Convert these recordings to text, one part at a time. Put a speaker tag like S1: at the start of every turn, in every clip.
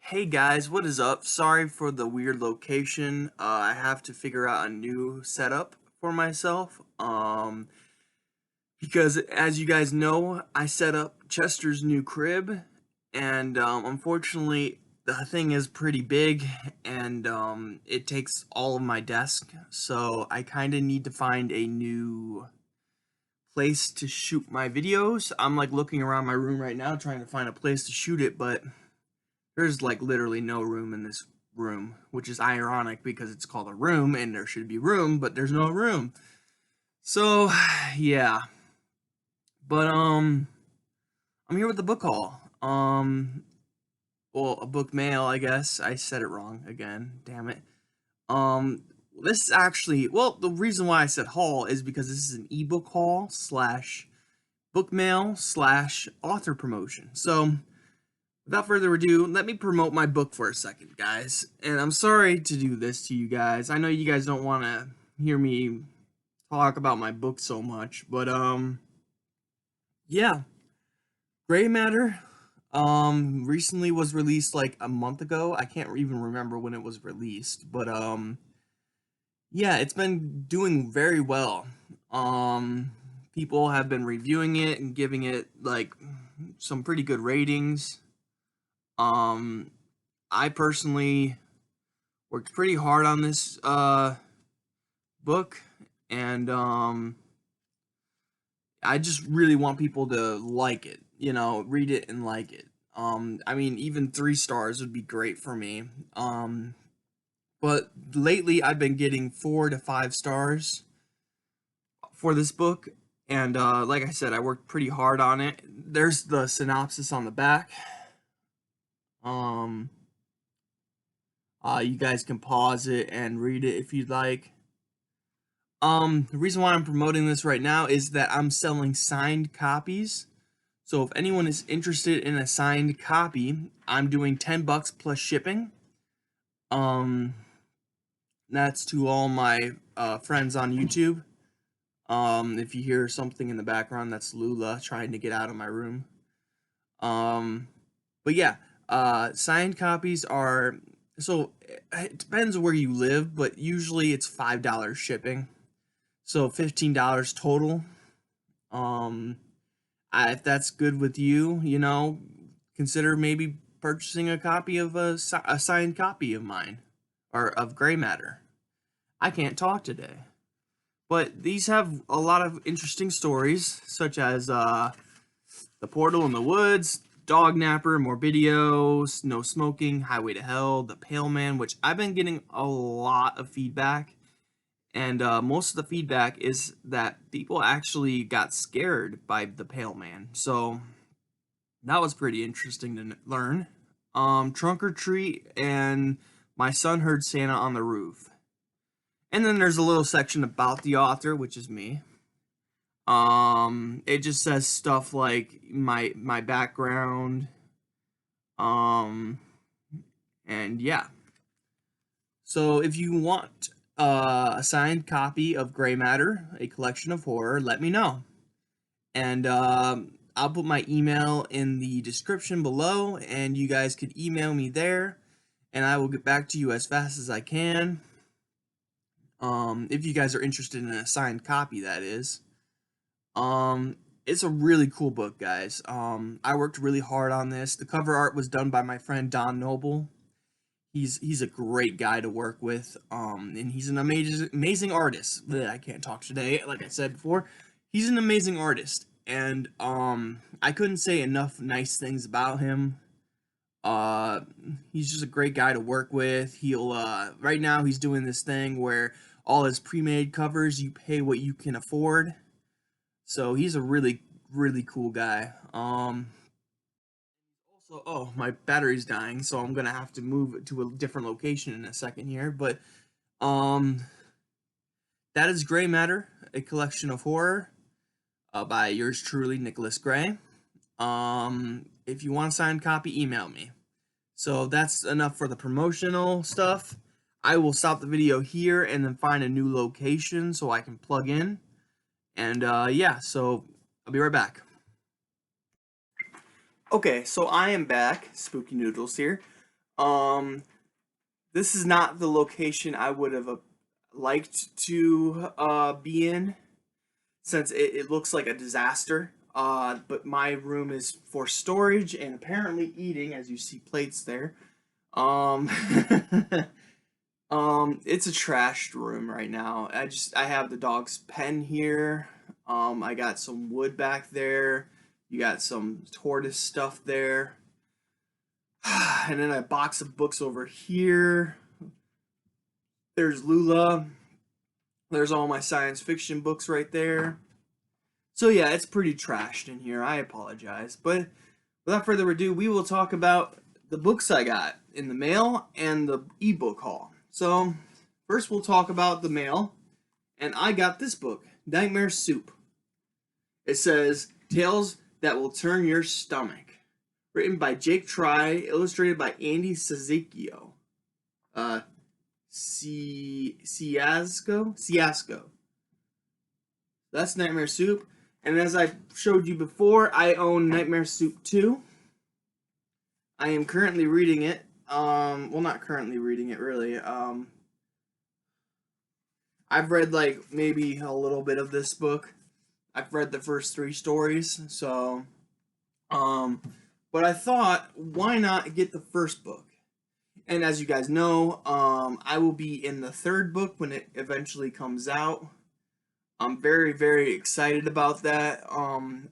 S1: Hey guys, what is up? Sorry for the weird location. I have to figure out a new setup for myself. Because as you guys know, I set up Chester's new crib, and unfortunately, the thing is pretty big, and it takes all of my desk. So I kind of need to find a new place to shoot my videos. I'm like looking around my room right now, trying to find a place to shoot it, but there's like literally no room in this room, which is ironic because it's called a room and there should be room, but there's no room. So, yeah. But I'm here with the book haul. Well, a book mail, I guess. I said it wrong again. Damn it. This is actually, well, the reason why I said haul is because this is an ebook haul slash book mail slash author promotion. So, without further ado, let me promote my book for a second, guys. And I'm sorry to do this to you guys. I know you guys don't want to hear me talk about my book so much, but yeah. Gray Matter recently was released like a month ago. I can't even remember when it was released, but yeah, it's been doing very well. Um People have been reviewing it and giving it like some pretty good ratings. Um I personally worked pretty hard on this book, and I just really want people to like it, read it and like it. I mean, even 3 stars would be great for me. But lately I've been getting 4 to 5 stars for this book, and like I said, I worked pretty hard on it. There's the synopsis on the back. Um, you guys can pause it and read it if you'd like. The reason why I'm promoting this right now is that I'm selling signed copies. So if anyone is interested in a signed copy, I'm doing $10 plus shipping. Um, that's to all my friends on YouTube. If you hear something in the background, that's Lula trying to get out of my room. Um, but yeah, signed copies are, so it depends where you live, but usually it's $5 shipping. So $15 total. Um, if that's good with you, consider maybe purchasing a copy of a signed copy of mine or of Gray Matter. I can't talk today, but these have a lot of interesting stories, such as the Portal in the Woods, Dog Napper, Morbidio, No Smoking, Highway to Hell, The Pale Man, which I've been getting a lot of feedback. And most of the feedback is that people actually got scared by the Pale Man. So that was pretty interesting to learn. Trunk or Treat and My Son Heard Santa on the Roof. And then there's a little section about the author, which is me. It just says stuff like my background. Um, and yeah. So if you want a signed copy of Gray Matter, a collection of horror, let me know. And I'll put my email in the description below, and you guys could email me there, and I will get back to you as fast as I can. If you guys are interested in a signed copy, that is. It's a really cool book, guys. I worked really hard on this. The cover art was done by my friend Don Noble. He's a great guy to work with. And he's an amazing artist. Bleh, I can't talk today, like I said before. He's an amazing artist, and I couldn't say enough nice things about him. He's just a great guy to work with. He'll right now he's doing this thing where all his pre-made covers you pay what you can afford. So he's a really cool guy. Also, oh, my battery's dying, so I'm gonna have to move to a different location in a second here. But um, that is Gray Matter, a collection of horror, by yours truly, Nicholas Gray. If you want a signed copy, email me. So that's enough for the promotional stuff. I will stop the video here and then find a new location so I can plug in. And yeah, so I'll be right back. Okay, so I am back, Spooky Noodles here. Um, this is not the location I would have liked to be in, since it looks like a disaster. But my room is for storage and apparently eating, as you see plates there. Um, it's a trashed room right now. I have the dog's pen here. I got some wood back there. You got some tortoise stuff there. And then a box of books over here. There's Lula. There's all my science fiction books right there. So yeah, it's pretty trashed in here. I apologize. But without further ado, we will talk about the books I got in the mail and the ebook haul. So first we'll talk about the mail. And I got this book, Nightmare Soup. It says, Tales That Will Turn Your Stomach. Written by Jake Try, illustrated by Andy Sazikio. Ciasco. That's Nightmare Soup. And as I showed you before, I own Nightmare Soup 2. I am currently reading it. Well, not currently reading it, really. I've read, like, maybe a little bit of this book. I've read the first 3 stories, so, but I thought, why not get the first book? And as you guys know, I will be in the 3rd book when it eventually comes out. I'm very, very excited about that.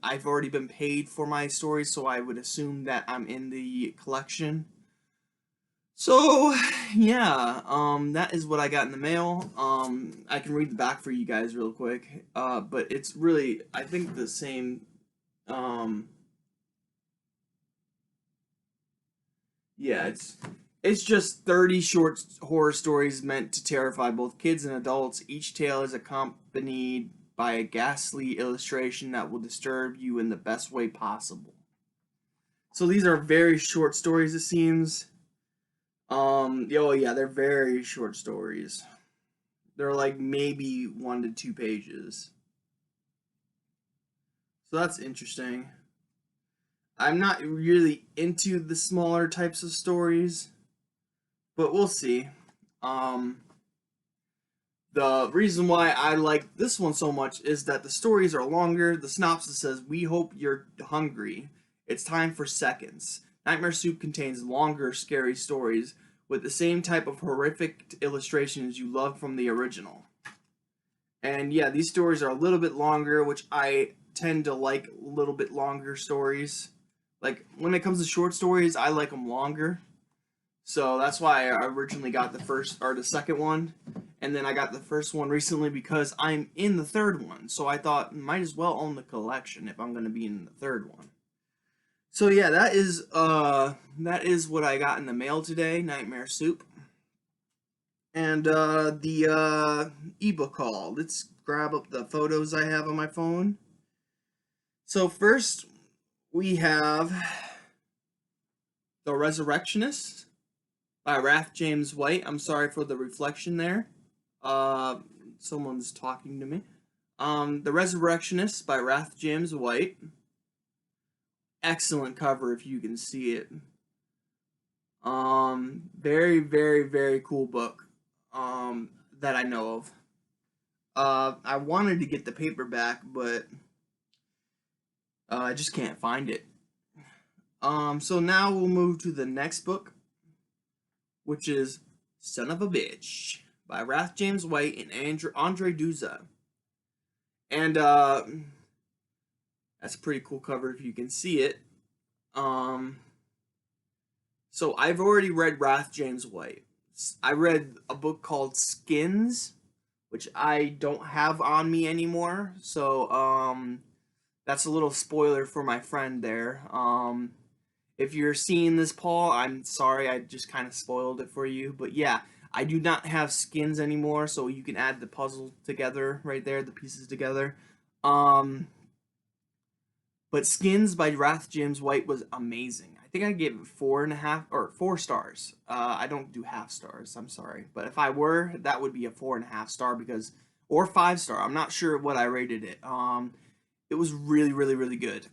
S1: I've already been paid for my stories, so I would assume that I'm in the collection. So, yeah, that is what I got in the mail. I can read the back for you guys real quick. But it's really, I think, the same, yeah, it's just 30 short horror stories meant to terrify both kids and adults. Each tale is accompanied by a ghastly illustration that will disturb you in the best way possible. So these are very short stories, it seems. Oh yeah, they're very short stories. They're like maybe 1 to 2 pages. So that's interesting. I'm not really into the smaller types of stories, but we'll see. Um, the reason why I like this one so much is that the stories are longer. The synopsis says, "We hope you're hungry. It's time for seconds." Nightmare Soup contains longer, scary stories with the same type of horrific illustrations you loved from the original. And yeah, these stories are a little bit longer, which I tend to like a little bit longer stories. Like, when it comes to short stories, I like them longer. So that's why I originally got the first or the second one, and then I got the first one recently because I'm in the 3rd one. So I thought might as well own the collection if I'm going to be in the 3rd one. So yeah, that is what I got in the mail today, Nightmare Soup. And the ebook haul. Let's grab up the photos I have on my phone. So first we have The Resurrectionist by Wrath James White. I'm sorry for the reflection there. Someone's talking to me. The Resurrectionist by Wrath James White. Excellent cover if you can see it. Very, very, very cool book. That I know of. I wanted to get the paperback, but I just can't find it. So now we'll move to the next book, which is Son of a Bitch by Wrath James White and Andre Duza. And that's a pretty cool cover if you can see it. So I've already read Wrath James White. I read a book called Skins, which I don't have on me anymore. So that's a little spoiler for my friend there. If you're seeing this, Paul, I'm sorry, I just kind of spoiled it for you. But yeah, I do not have Skins anymore, so you can add the puzzle together right there, the pieces together. But Skins by Wrath James White was amazing. I think I gave it 4.5 or 4 stars. I don't do half stars, I'm sorry. But if I were, that would be a 4.5 star because, or 5 star. I'm not sure what I rated it. It was really, really, really good.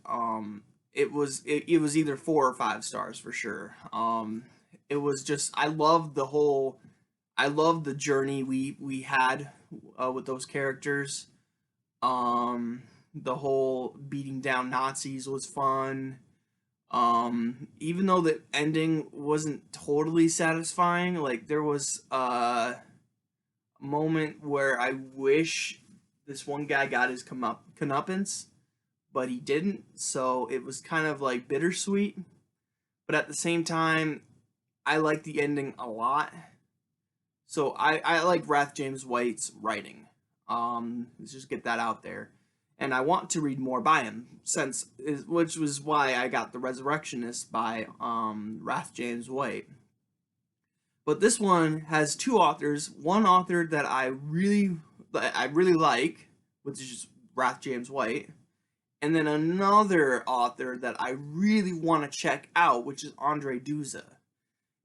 S1: It was either 4 or 5 stars for sure. it was just I love the journey we had with those characters. The whole beating down Nazis was fun. Even though the ending wasn't totally satisfying, like there was a moment where I wish this one guy got his comeuppance, but he didn't. So it was kind of like bittersweet. But at the same time, I like the ending a lot. So I like Wrath James White's writing. Let's just get that out there. And I want to read more by him, which was why I got The Resurrectionist by Wrath James White. But this one has two authors. One author that I really like, which is just Wrath James White, and then another author that I really want to check out, which is Andre Duza.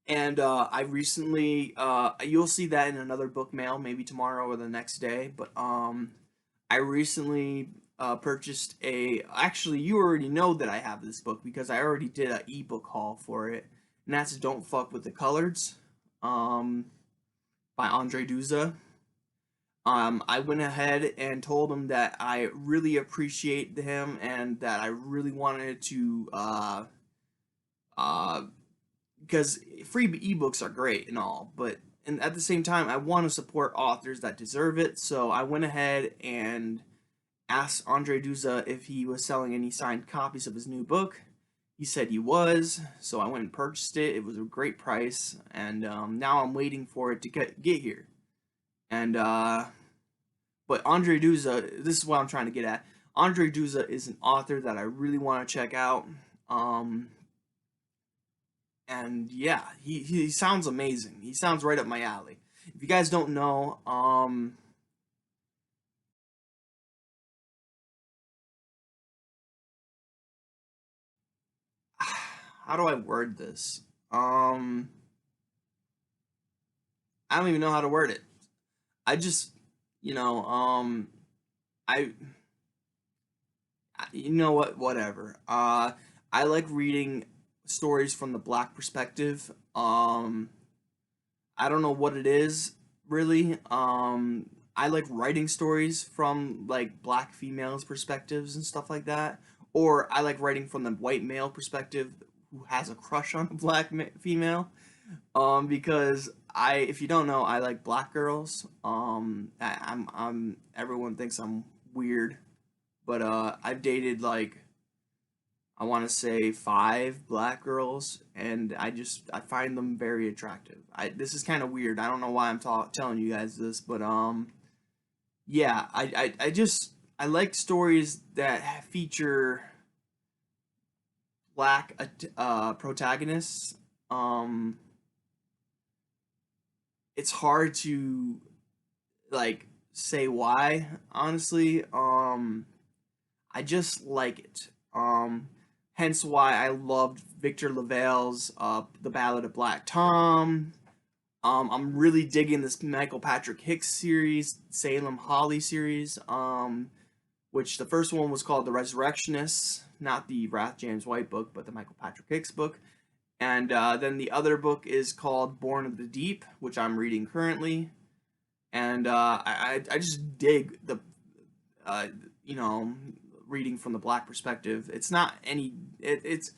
S1: And I recently, you'll see that in another book mail, maybe tomorrow or the next day. But I recently purchased a. Actually, you already know that I have this book because I already did an ebook haul for it, and that's "Don't Fuck with the Coloreds," um, by Andre Duza. I went ahead and told him that I really appreciate him and that I really wanted to uh, because free ebooks are great and all, but and at the same time, I want to support authors that deserve it. So I went ahead and asked Andre Duza if he was selling any signed copies of his new book. He said he was, so I went and purchased it. It was a great price, and now I'm waiting for it to get here. And but Andre Duza, this is what I'm trying to get at. Andre Duza is an author that I really want to check out. Um, and yeah, he sounds amazing. He sounds right up my alley. If you guys don't know, how do I word this? I don't even know how to word it. I just, you know, I, you know what, whatever. I like reading stories from the black perspective. I don't know what it is really. I like writing stories from like black females' perspectives and stuff like that, or I like writing from the white male perspective who has a crush on a black female. Because if you don't know, I like black girls. Everyone thinks I'm weird, but I've dated like I want to say five black girls, and I find them very attractive. This is kind of weird. I don't know why I'm telling you guys this, but yeah, I like stories that feature black protagonists. Um, it's hard to like say why, honestly. I just like it. Hence why I loved Victor LaValle's The Ballad of Black Tom. I'm really digging this Michael Patrick Hicks series, Salem Holly series, which the first one was called The Resurrectionists, not the Wrath James White book, but the Michael Patrick Hicks book. And then the other book is called Born of the Deep, which I'm reading currently. And I just dig the uh, you know reading from the black perspective. It's not it's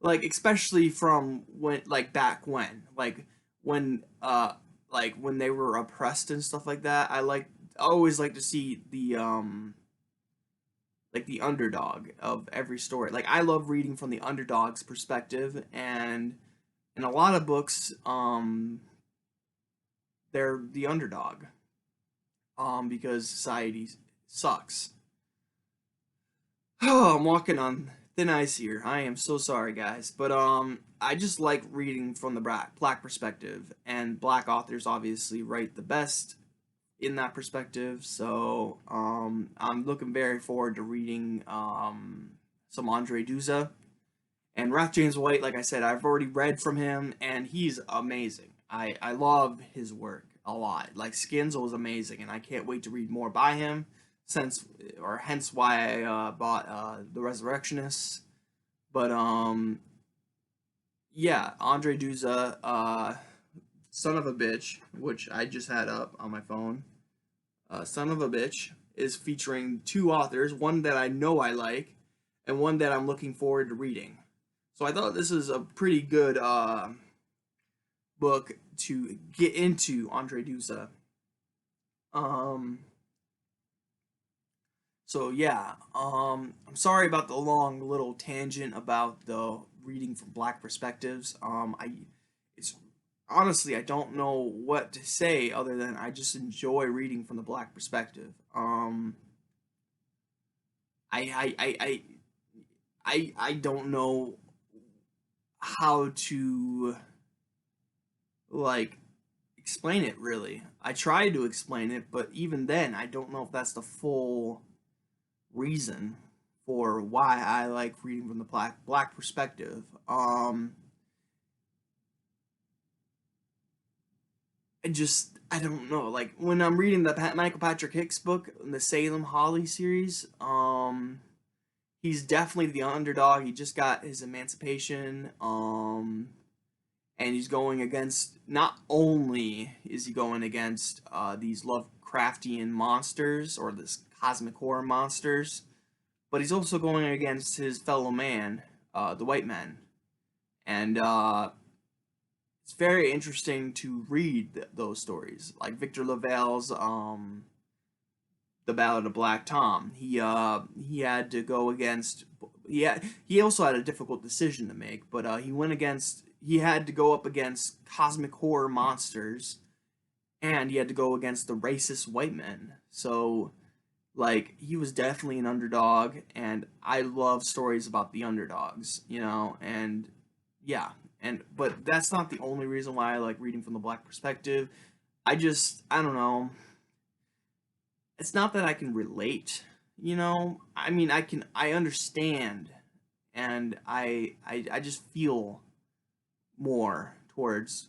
S1: like especially from when back when like when they were oppressed and stuff like that. I always like to see the like the underdog of every story. Like I love reading from the underdog's perspective, and in a lot of books they're the underdog because society sucks. Oh, I'm walking on thin ice here. I am so sorry, guys. But I just like reading from the black perspective, and black authors obviously write the best in that perspective. So I'm looking very forward to reading some Andre Duza and Wrath James White. Like I said, I've already read from him, and he's amazing. I love his work a lot. Like Skins was amazing, and I can't wait to read more by him. Hence why I bought The Resurrectionists. But yeah, Andre Duza, Son of a Bitch, which I just had up on my phone. Son of a Bitch is featuring two authors, one that I know I like, and one that I'm looking forward to reading. So I thought this is a pretty good book to get into Andre Duza. Um, so yeah, I'm sorry about the long little tangent about the reading from Black perspectives. It's honestly I don't know what to say other than I just enjoy reading from the Black perspective. I I I I I don't know how to like explain it really. I tried to explain it, but even then I don't know if that's the full reason for why I like reading from the black perspective. I don't know. Like when I'm reading the Michael Patrick Hicks book, the Salem Holly series, he's definitely the underdog. He just got his emancipation, and he's going against. Not only is he going against these Lovecraftian monsters or this cosmic horror monsters, but he's also going against his fellow man, the white men, and it's very interesting to read those stories, like Victor LaValle's "The Ballad of Black Tom." He had to go against. He also had a difficult decision to make, but he had to go up against cosmic horror monsters, and he had to go against the racist white men. So like he was definitely an underdog, and I love stories about the underdogs, and yeah, and but that's not the only reason why I like reading from the black perspective. I don't know. It's not that I can relate, I mean, I understand, and I just feel more towards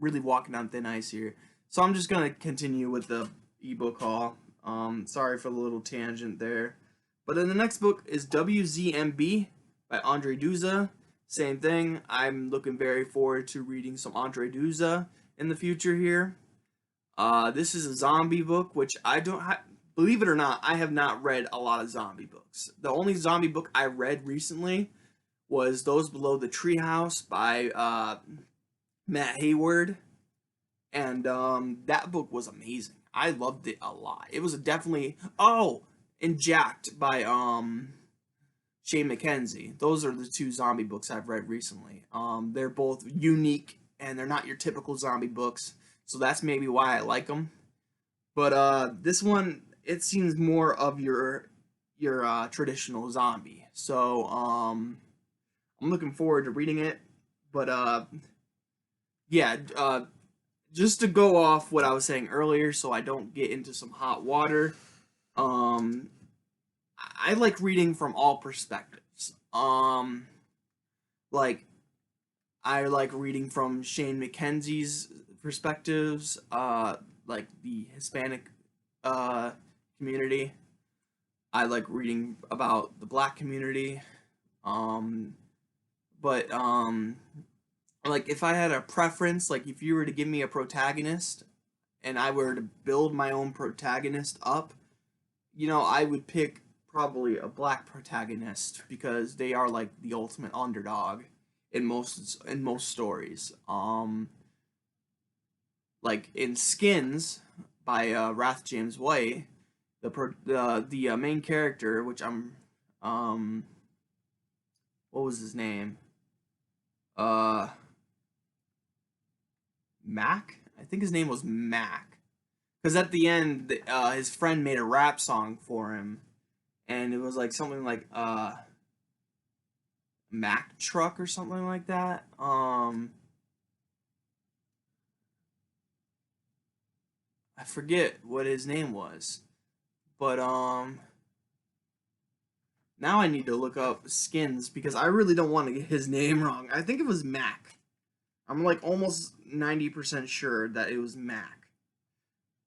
S1: really walking on thin ice here. So I'm just gonna continue with the ebook haul. Sorry for the little tangent there. But then the next book is WZMB by Andre Duza. Same thing. I'm looking very forward to reading some Andre Duza in the future here. This is a zombie book, which believe it or not, I have not read a lot of zombie books. The only zombie book I read recently was Those Below the Treehouse by Matt Hayward, and that book was amazing. I loved it a lot. It was definitely and Jacked by Shane McKenzie. Those are the two zombie books I've read recently. They're both unique and they're not your typical zombie books, so that's maybe why I like them. But this one, it seems more of your traditional zombie. So I'm looking forward to reading it. But yeah, just to go off what I was saying earlier, so I don't get into some hot water. Um, I like reading from all perspectives. Like I like reading from Shane McKenzie's perspectives, like the Hispanic uh, community. I like reading about the Black community. Um, but like if I had a preference, like if you were to give me a protagonist and I were to build my own protagonist up, I would pick probably a black protagonist because they are like the ultimate underdog in most stories. Like in Skins by Wrath James White, the main character, which um what was his name? Uh Mac? I think his name was Mac. Because at the end, his friend made a rap song for him, and it was like something like Mac Truck or something like that. I forget what his name was, but now I need to look up Skins because I really don't want to get his name wrong. I think it was Mac. I'm like almost 90% sure that it was Mac,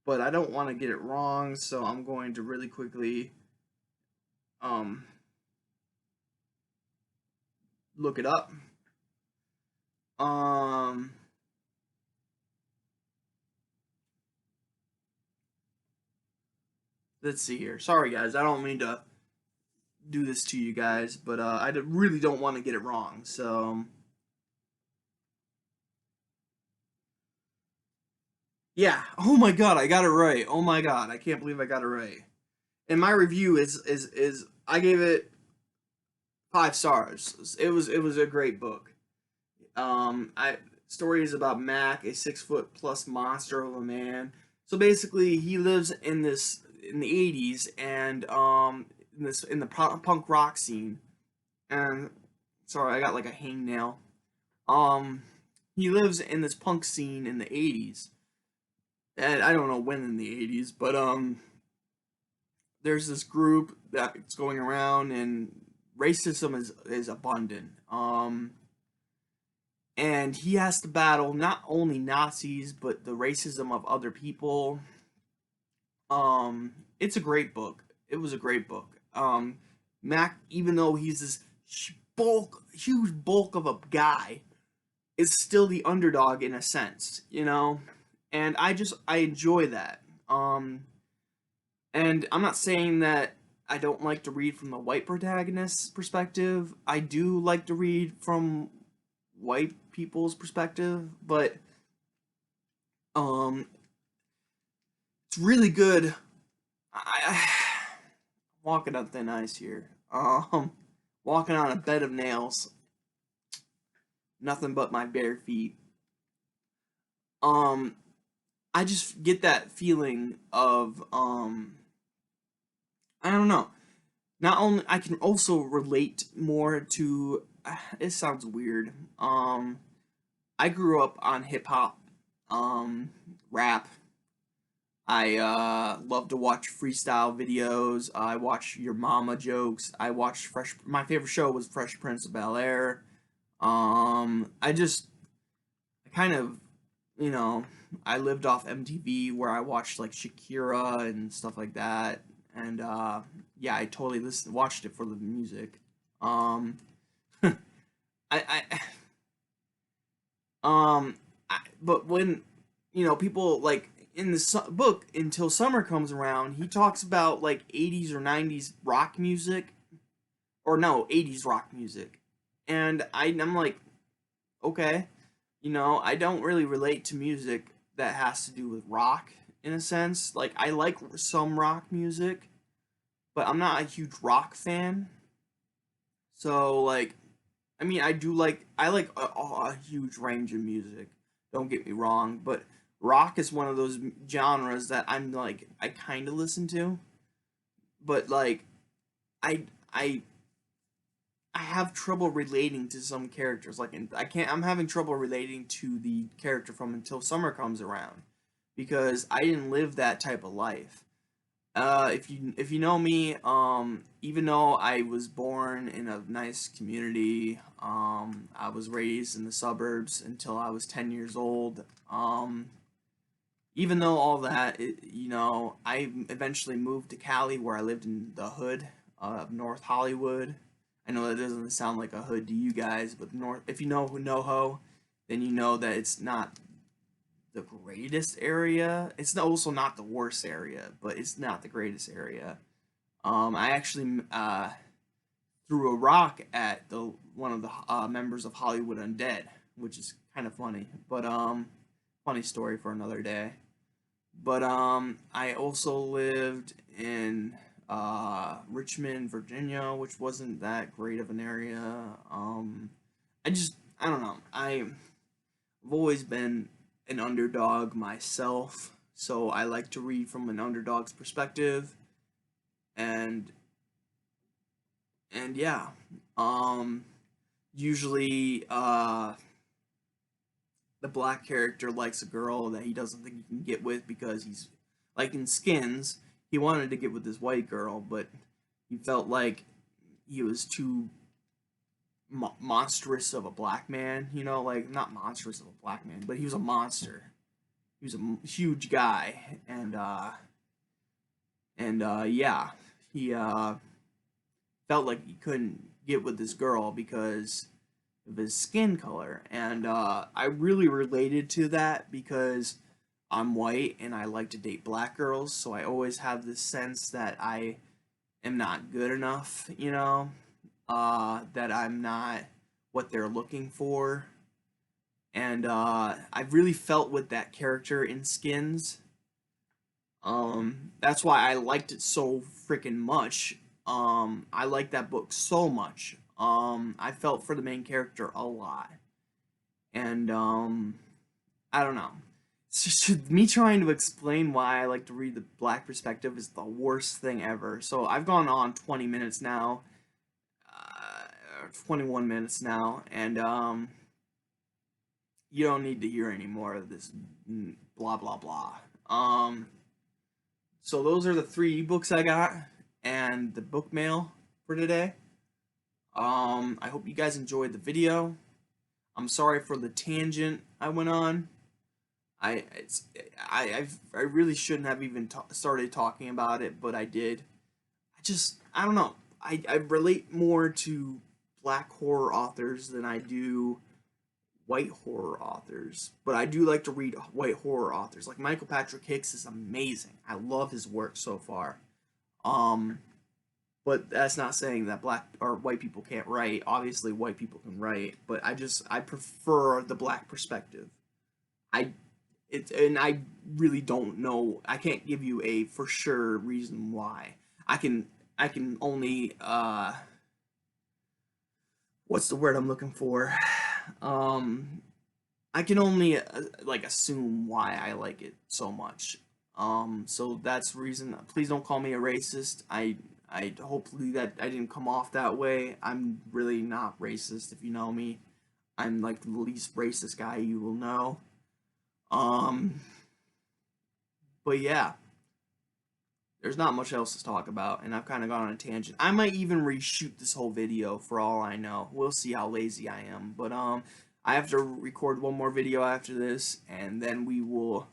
S1: but I don't want to get it wrong, so I'm going to really quickly um look it up. Um, let's see here. Sorry, guys. I don't mean to do this to you guys, but really don't want to get it wrong. So, yeah. Oh my god, I got it right. Oh my god, I can't believe I got it right. And my review is I gave it 5 stars. It was a great book. I story is about Mac, a 6 foot plus monster of a man. So basically, he lives in the '80s and in the punk rock scene. And sorry, I got like a hangnail. Um, he lives in this punk scene in the '80s, and I don't know when in the '80s, but there's this group that's going around, and racism is abundant. And he has to battle not only Nazis but the racism of other people. It's a great book. It was a great book. Mac, even though he's this huge bulk of a guy, is still the underdog in a sense, you know. And I enjoy that. And I'm not saying that I don't like to read from the white protagonist's perspective. I do like to read from white people's perspective, but um, it's really good. I walking on thin ice here. Walking on a bed of nails, nothing but my bare feet. Um, I just get that feeling of I don't know. Not only I can also relate more to. It sounds weird. I grew up on hip hop, rap. I love to watch freestyle videos. I watch Your Mama jokes. I watched Fresh. My favorite show was Fresh Prince of Bel Air. I just I kind of, you know, I lived off MTV where I watched like Shakira and stuff like that. And yeah, I totally watched it for the music. Um, I Um, but when people like in the book Until Summer Comes Around, he talks about like '80s or '90s rock music, or no, '80s rock music, and I'm like, okay, I don't really relate to music that has to do with rock in a sense. Like I like some rock music, but I'm not a huge rock fan. So like I mean, I like a huge range of music. Don't get me wrong, but rock is one of those genres that I'm like I kind of listen to, but like I I I have trouble relating to some characters. Like I can't. I'm having trouble relating to the character from Until Summer Comes Around because I didn't live that type of life. If you know me, even though I was born in a nice community, I was raised in the suburbs until I was 10 years old. Even though all that, I eventually moved to Cali, where I lived in the hood of North Hollywood. I know that doesn't sound like a hood to you guys, but North, if you know who NoHo, then you know that it's not the greatest area. It's also not the worst area, but it's not the greatest area. I actually threw a rock at the one of the members of Hollywood Undead, which is kind of funny. But funny story for another day. But I also lived in Richmond, Virginia, which wasn't that great of an area. I don't know. I've always been an underdog myself, so I like to read from an underdog's perspective, and yeah, um, usually the black character likes a girl that he doesn't think he can get with because he's like in Skins, he wanted to get with this white girl, but he felt like he was too monstrous of a black man, like not monstrous of a black man, but he was a monster. He was a huge guy, and yeah, he felt like he couldn't get with this girl because of his skin color, and I really related to that because I'm white and I like to date black girls, so I always have this sense that I am not good enough, that I'm not what they're looking for. And I really felt with that character in Skins. That's why I liked it so freaking much. I liked that book so much. I felt for the main character a lot. And I don't know. It's just me trying to explain why I like to read the black perspective is the worst thing ever. So I've gone on 20 minutes now, 21 minutes now, and you don't need to hear any more of this blah blah blah. So those are the 3 ebooks I got and the book mail for today. I hope you guys enjoyed the video. I'm sorry for the tangent I went on. I really shouldn't have even started talking about it, but I did. I don't know. I relate more to black horror authors than I do white horror authors, but I do like to read white horror authors. Like Michael Patrick Hicks is amazing. I love his work so far. But that's not saying that black or white people can't write. Obviously, white people can write, but I prefer the black perspective. And I really don't know. I can't give you a for sure reason why. I can only what's the word I'm looking for? I can only like assume why I like it so much. So that's the reason. Please don't call me a racist. I hopefully that I didn't come off that way. I'm really not racist if you know me. I'm like the least racist guy you will know. But yeah, there's not much else to talk about, and I've kind of gone on a tangent. I might even reshoot this whole video for all I know. We'll see how lazy I am. But I have to record one more video after this, and then we will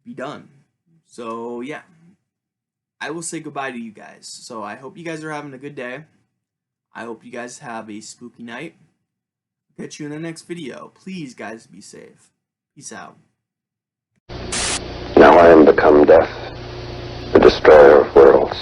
S1: be done. So yeah, I will say goodbye to you guys. So I hope you guys are having a good day. I hope you guys have a spooky night. Catch you in the next video. Please, guys, be safe. Peace out.
S2: Now I am become death, the destroyer of worlds.